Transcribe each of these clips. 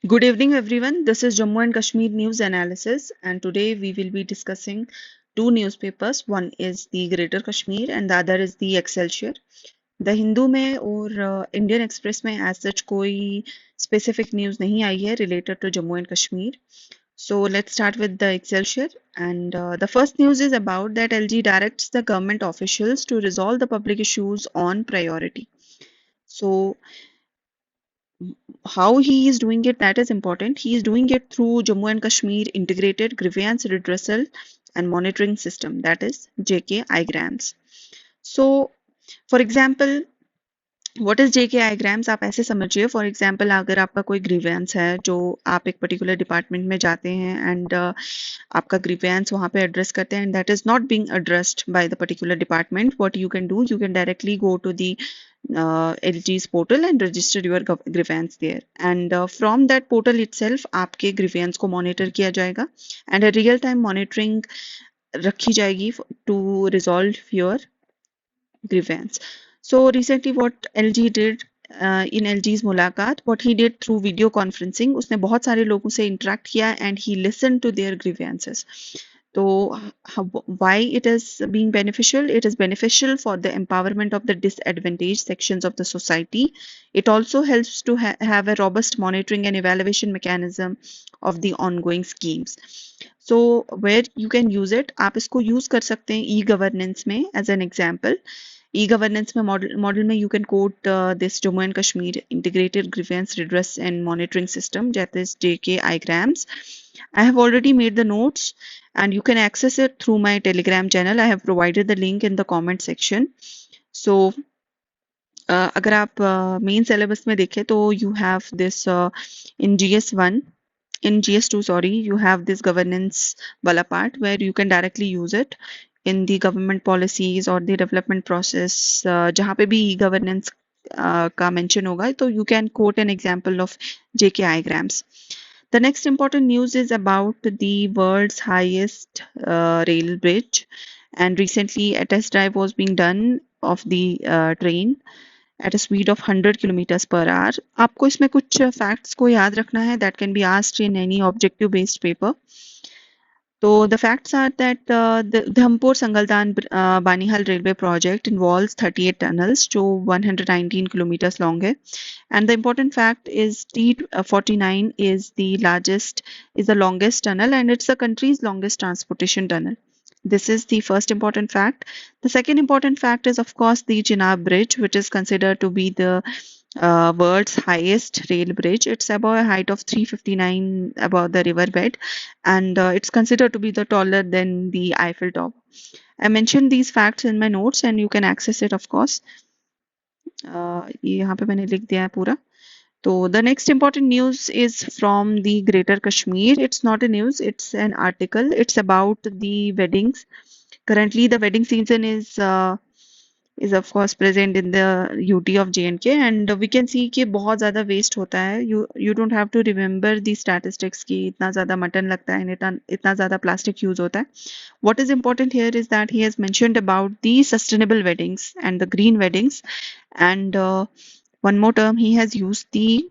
Good evening, everyone. This is Jammu and Kashmir News Analysis, and today we will be discussing two newspapers. One is the Greater Kashmir, and the other is the Excelsior. The Hindu में और Indian Express में as such कोई specific news नहीं आई है related to Jammu and Kashmir. So let's start with the Excelsior. And the first news is about that LG directs the government officials to resolve the public issues on priority. So how he is doing it, that is important. He is doing it through Jammu and Kashmir Integrated Grievance Redressal and Monitoring System, that is JK igrams. So for example, what is जेके आईग्राम्स आप ऐसे समझिए. For example, अगर आपका कोई grievance है जो आप एक पर्टिकुलर डिपार्टमेंट में जाते हैं एंड आपका ग्रीवेंस वहां पे एड्रेस करते हैं and that is not being addressed by the particular department, what you can do, you can directly go to the LG's portal and register your grievance there, and from that portal itself आपके grievance को monitor किया जाएगा and a real time monitoring रखी जाएगी to resolve your grievance. So recently what LG did, in LG's मुलाकात, what he did through video conferencing, उसने बहुत सारे लोगों से interact किया and he listened to their grievances. So why it is being beneficial? It is beneficial for the empowerment of the disadvantaged sections of the society. It also helps to have a robust monitoring and evaluation mechanism of the ongoing schemes. So where you can use it, आप इसको use कर सकते हैं e-governance में as an example. E-governance में model में you can quote this Jammu and Kashmir Integrated Grievance Redress and Monitoring System, that is JK igrams. I have already made the notes and you can access it through my Telegram channel. I have provided the link in the comment section. So अगर आप main syllabus में देखें तो you have this in GS1, in GS2, sorry, you have this governance wala part where you can directly use it in the government policies or the development process. जहाँ पे भी governance का mention होगा तो you can quote an example of JK igrams. The next important news is about the world's highest rail bridge, and recently a test drive was being done of the train at a speed of 100 kilometers per hour. आपको इसमें कुछ facts को याद रखना है that can be asked in any objective based paper. So the facts are that the Dhampur Sangaldan Banihal railway project involves 38 tunnels, जो 119 kilometers long है. And the important fact is T49 is the longest tunnel, and it's the country's longest transportation tunnel. This is the first important fact. The second important fact is, of course, the Chenab Bridge, which is considered to be the world's highest rail bridge. It's above a height of 359 above the riverbed, and it's considered to be the taller than the Eiffel Tower. I mentioned these facts in my notes, and you can access it, of course. ये यहाँ पे मैंने लिख दिया है पूरा. So the next important news is from the Greater Kashmir. It's not a news, it's an article. It's about the weddings. Currently, the wedding season is of course present in the UT of J&K, and we can see कि बहुत ज़्यादा waste होता है. You don't have to remember the statistics कि इतना ज़्यादा mutton लगता है, इतना ज़्यादा plastic use होता है. What is important here is that he has mentioned about the sustainable weddings and the green weddings, and one more term he has used, the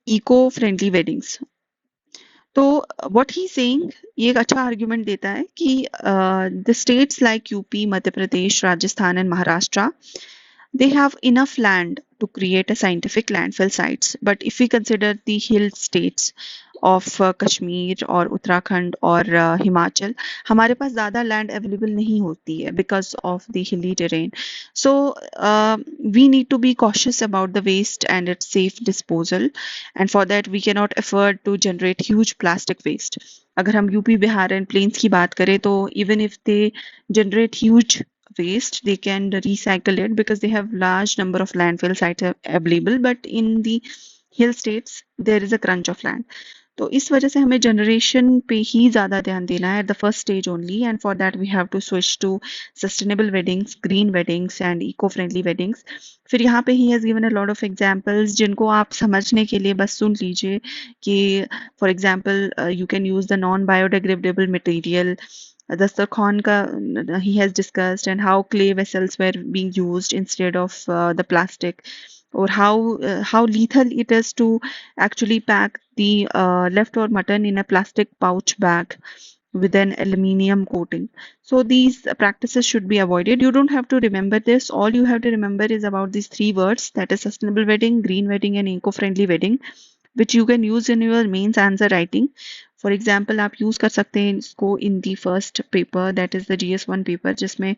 eco-friendly weddings. तो व्हाट ही सेइंग, ये एक अच्छा argument देता है कि the states like UP, Madhya Pradesh, Rajasthan and Maharashtra, they have enough land to create a scientific landfill sites. But if we consider the hill states of Kashmir or Uttarakhand or Himachal, हमारे पास ज़्यादा land available नहीं होती है because of the hilly terrain. So we need to be cautious about the waste and its safe disposal, and for that we cannot afford to generate huge plastic waste. अगर हम UP, Bihar and planes की बात करें तो even if they generate huge waste, they can recycle it because they have large number of landfill sites available, but in the hill states there is a crunch of land. तो इस वजह से हमें generation पे ही ज़्यादा ध्यान देना है at the first stage only, and for that we have to switch to sustainable weddings, green weddings and eco-friendly weddings. फिर यहाँ पे he has given a lot of examples जिनको आप समझने के लिए बस सुन लीजिए कि for example you can use the non-biodegradable material. Dastarkhan ka he has discussed, and how clay vessels were being used instead of the plastic. or how lethal it is to actually pack the leftover mutton in a plastic pouch bag with an aluminium coating. So these practices should be avoided. You don't have to remember this. All you have to remember is about these three words, that is sustainable wedding, green wedding and eco-friendly wedding, which you can use in your mains answer writing. For example, आप use कर सकते हैं इसको in the first paper, that is the GS1 paper, जिसमें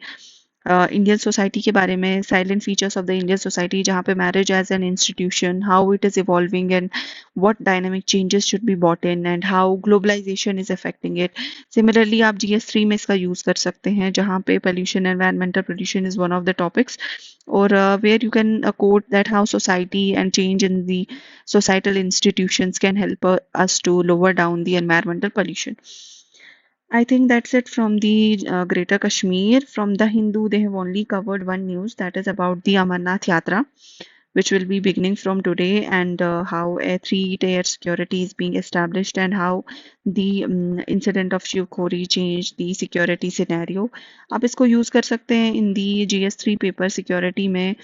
Indian society के बारे में, salient features of the Indian society, जहाँ पे marriage as an institution, how it is evolving and what dynamic changes should be brought in and how globalisation is affecting it. Similarly आप GS3 में इसका use कर सकते हैं, जहाँ पे pollution, environmental pollution is one of the topics, or where you can quote that how society and change in the societal institutions can help us to lower down the environmental pollution. I think that's it from the Greater Kashmir. From the Hindu, they have only covered one news, that is about the Amarnath Yatra, which will be beginning from today, and how a three-tier security is being established, and how the incident of Shiv Khori changed the security scenario. आप इसको use कर सकते हैं in the GS3 paper security में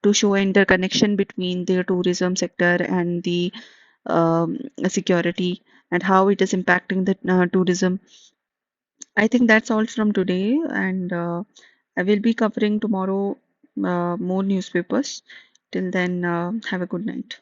to show interconnection between the tourism sector and the security, and how it is impacting the tourism. I think that's all from today, and I will be covering tomorrow more newspapers. Till then, have a good night.